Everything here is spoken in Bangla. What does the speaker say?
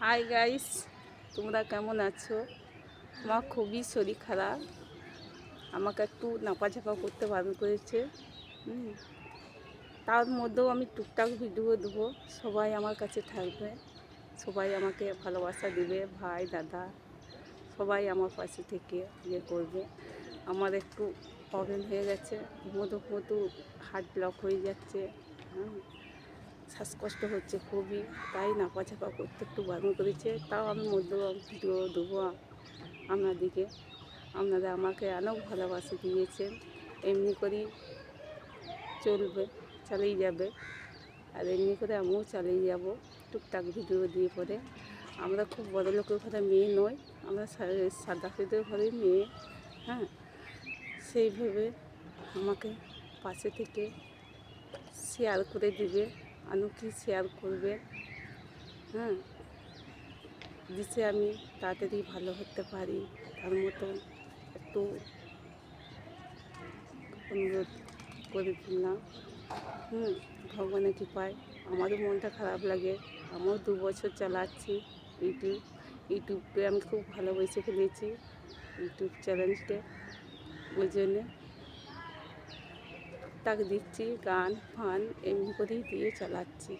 হাই গাইস, তোমরা কেমন আছো? আমার খুবই শরীর খারাপ। আমাকে একটু নাপাঝাপা করতে বারণ করেছে। তার মধ্যেও আমি টুকটাক ভিডিও দেবো। সবাই আমার কাছে থাকবে, সবাই আমাকে ভালোবাসা দেবে, ভাই দাদা সবাই আমার পাশে থেকে ইয়ে করবে। আমার একটু প্রবলেম হয়ে গেছে, মধু হার্ট ব্লক হয়ে যাচ্ছে, শ্বাসকষ্ট হচ্ছে খুবই, তাই নাপাঝাপা করতে একটু বারণ করেছে। তাও আমি মধ্যে ভিডিও দেবো আপনাদেরকে। আপনারা আমাকে অনেক ভালোবাসা দিয়েছেন, এমনি করেই চলবে, চালিয়ে যাবে। আর এমনি করে আমিও চালিয়ে যাব টুকটাক ভিডিও দিয়ে পরে। আমরা খুব বড় লোকের ঘরে মেয়ে নই, আমরা সাদা সিধের ঘরের মেয়ে। হ্যাঁ, সেইভাবে আমাকে পাশে থেকে শেয়ার করে দিবে, কি শেয়ার করবে। হ্যাঁ, দিছে আমি তাড়াতাড়ি ভালো হতে পারি, তার মতন একটু অনুরোধ করে দিলাম। ভগবানের কৃপায় আমারও মনটা খারাপ লাগে। আমিও 2 বছর চালাচ্ছি ইউটিউবে আমি খুব ভালোবেসে ফেলেছি ইউটিউব চ্যানেলকে। ওই জন্যে টুকটাক দিচ্ছি, গান ফান এমনি করেই দিয়ে চালাচ্ছি।